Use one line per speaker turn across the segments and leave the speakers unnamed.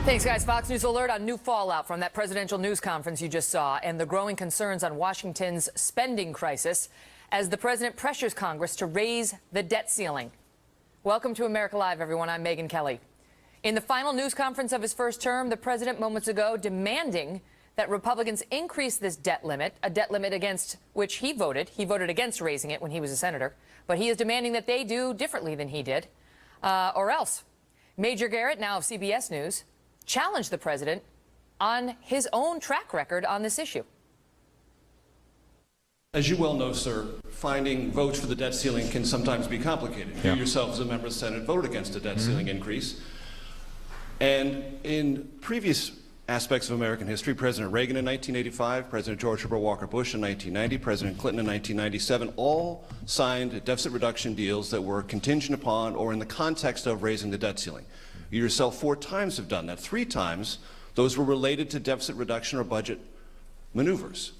Thanks, guys. Fox News alert on new fallout from that presidential news conference you just saw and the growing concerns on Washington's spending crisis as the president pressures Congress to raise the debt ceiling. Welcome to America Live, everyone. I'm Megyn Kelly. In the final news conference of his first term, the president moments ago demanding that Republicans increase this debt limit, a debt limit against which he voted. He voted against raising it when he was a senator. But he is demanding that they do differently than he did, or else. Major Garrett, now of CBS News, challenged the president on his own track record on this issue.
As you well know, sir, finding votes for the debt ceiling can sometimes be complicated. You yourself, as a member of the Senate, voted against a debt ceiling increase. And in previous aspects of American history, President Reagan in 1985, President George Herbert Walker Bush in 1990, President Clinton in 1997, all signed deficit reduction deals that were contingent upon or in the context of raising the debt ceiling. You yourself 4 times have done that. 3 times, those were related to deficit reduction or budget maneuvers.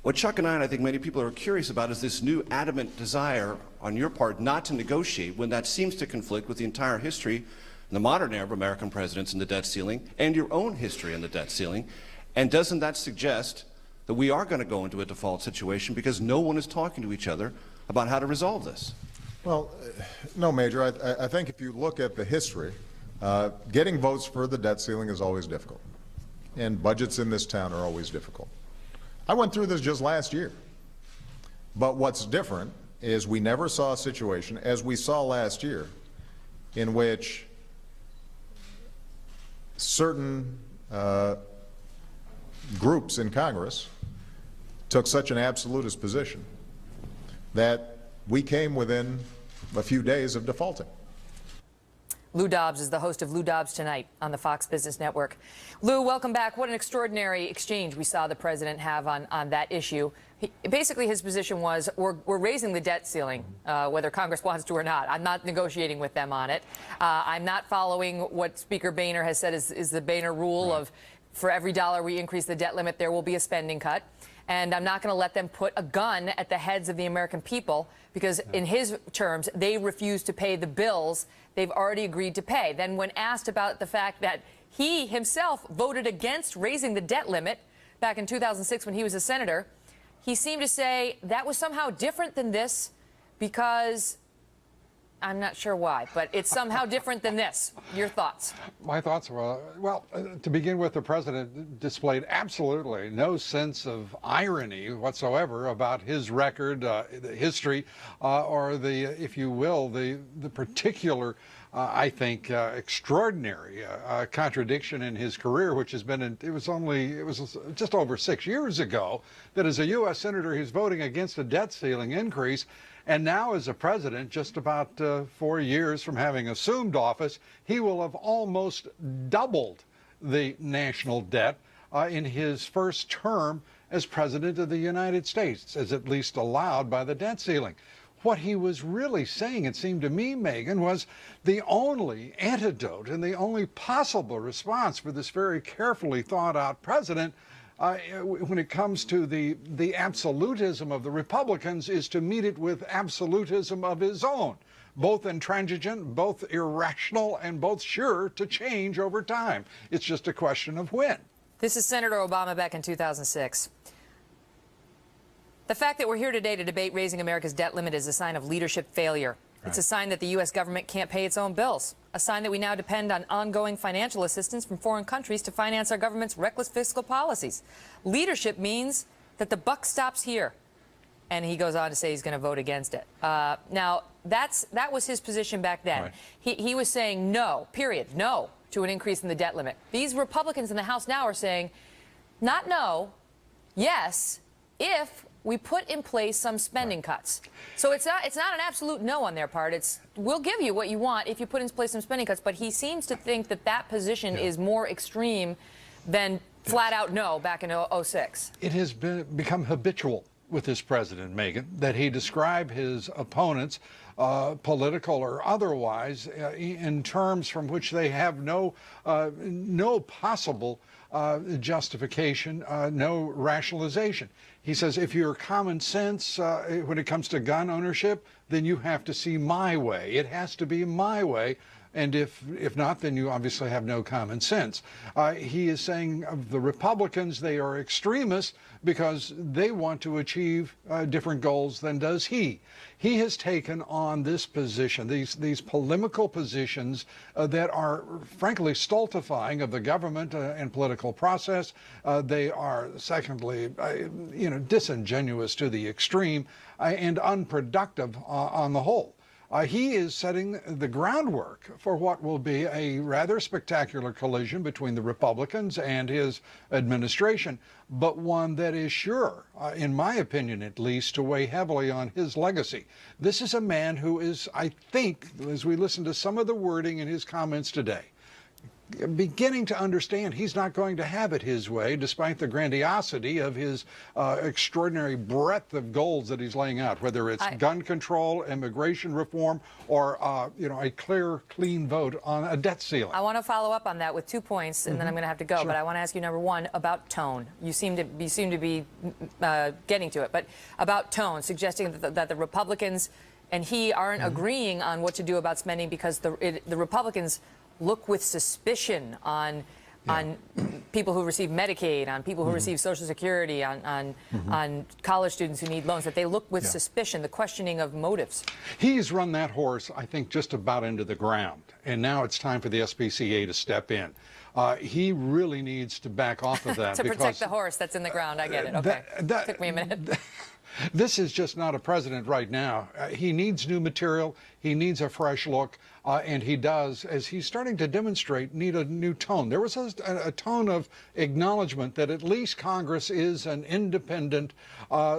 What Chuck and I think many people are curious about is this new adamant desire on your part not to negotiate when that seems to conflict with the entire history in the modern era of American presidents in the debt ceiling and your own history in the debt ceiling. And doesn't that suggest that we are going to go into a default situation because no one is talking to each other about how to resolve this?
Well, no, Major. I think if you look at the history, getting votes for the debt ceiling is always difficult. And budgets in this town are always difficult. I went through this just last year. But what's different is we never saw a situation, as we saw last year, in which certain groups in Congress took such an absolutist position that we came within a few days of defaulting.
Lou Dobbs is the host of Lou Dobbs Tonight on the Fox Business Network. Lou, welcome back. What an extraordinary exchange we saw the president have on that issue. Basically, his position was, we're raising the debt ceiling, whether Congress wants to or not. I'm not negotiating with them on it. I'm not following what Speaker Boehner has said is the Boehner rule of for every dollar we increase the debt limit, there will be a spending cut. And I'm not going to let them put a gun at the heads of the American people because, in his terms, they refuse to pay the bills they've already agreed to pay. Then when asked about the fact that he himself voted against raising the debt limit back in 2006 when he was a senator, he seemed to say that was somehow different than this because I'm not sure why, but it's somehow different than this. Your thoughts?
My thoughts were, well, to begin with, the president displayed absolutely no sense of irony whatsoever about his record, the history, or the, if you will, the particular, I think, extraordinary contradiction in his career, which has been, it was just over 6 years ago that as a U.S. senator, he's voting against a debt ceiling increase. And now, as a president, just about 4 years from having assumed office, he will have almost doubled the national debt in his first term as president of the United States, as at least allowed by the debt ceiling. What he was really saying, it seemed to me, Megyn, was the only antidote and the only possible response for this very carefully thought out president when it comes to the absolutism of the Republicans is to meet it with absolutism of his own, both intransigent, both irrational, and both sure to change over time. It's just a question of when.
This is Senator Obama back in 2006. The fact that we're here today to debate raising America's debt limit is a sign of leadership failure. It's a sign that the U.S. government can't pay its own bills, a sign that we now depend on ongoing financial assistance from foreign countries to finance our government's reckless fiscal policies. Leadership means that the buck stops here. And he goes on to say he's going to vote against it. Now, that was his position back then. He was saying no, period, no, to an increase in the debt limit. These Republicans in the House now are saying not no, yes, if we put in place some spending cuts. So it's not an absolute no on their part. It's we'll give you what you want if you put in place some spending cuts. But he seems to think that position is more extreme than flat out no back in 2006.
It has become habitual with this president, Megyn, that he describe his opponents, political or otherwise, in terms from which they have no possible justification, no rationalization. He says, if you're common sense when it comes to gun ownership, then you have to see my way. It has to be my way. And if not, then you obviously have no common sense. He is saying of the Republicans, they are extremists because they want to achieve different goals than does he. He has taken on this position, these polemical positions that are frankly stultifying of the government and political process. They are, secondly, disingenuous to the extreme and unproductive on the whole. He is setting the groundwork for what will be a rather spectacular collision between the Republicans and his administration, but one that is sure, in my opinion at least, to weigh heavily on his legacy. This is a man who is, I think, as we listen to some of the wording in his comments today, beginning to understand he's not going to have it his way, despite the grandiosity of his extraordinary breadth of goals that he's laying out, whether it's gun control, immigration reform, or a clear, clean vote on a debt ceiling. I
want to follow up on that with 2 points, and then I'm going to have to go. Sure. But I want to ask you, number one, about tone. You seem to be getting to it, but about tone, suggesting that the Republicans and he aren't agreeing on what to do about spending because the Republicans look with suspicion on people who receive Medicaid, on people who receive Social Security, on college students who need loans, that they look with suspicion, the questioning of motives.
He's run that horse, I think, just about into the ground. And now it's time for the SPCA to step in. He really needs to back off of that.
To protect the horse that's in the ground. I get it. Okay. Took me a minute.
This is just not a president right now. He needs new material. He needs a fresh look. And he does, as he's starting to demonstrate, need a new tone. There was a tone of acknowledgement that at least Congress is an independent,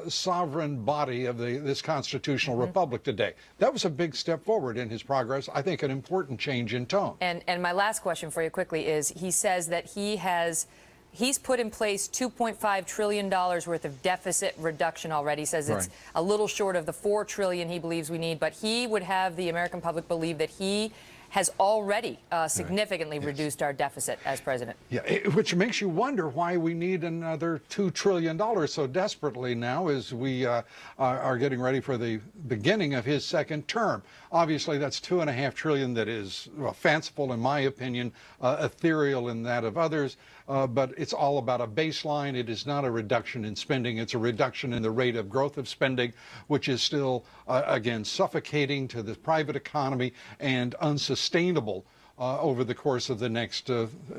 sovereign body of this constitutional republic today. That was a big step forward in his progress. I think an important change in tone.
And my last question for you quickly is, he says that he's put in place $2.5 trillion worth of deficit reduction already. He says it's a little short of the $4 trillion he believes we need, but he would have the American public believe that he has already significantly reduced our deficit as president.
Yeah, which makes you wonder why we need another $2 trillion so desperately now as we are getting ready for the beginning of his second term. Obviously, that's $2.5 trillion that is fanciful in my opinion, ethereal in that of others. But it's all about a baseline. It is not a reduction in spending. It's a reduction in the rate of growth of spending, which is still, again, suffocating to the private economy and unsustainable over the course of the next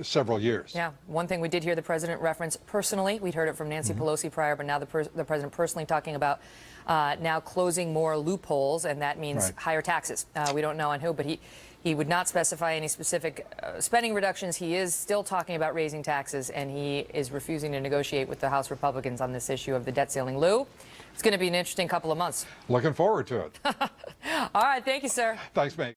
several years.
Yeah. One thing we did hear the president reference personally, we'd heard it from Nancy Pelosi prior, but now the president personally talking about now closing more loopholes, and that means higher taxes. We don't know on who, but he would not specify any specific spending reductions. He is still talking about raising taxes, and he is refusing to negotiate with the House Republicans on this issue of the debt ceiling. Lou, it's going to be an interesting couple of months.
Looking forward to it.
All right. Thank you, sir.
Thanks, mate.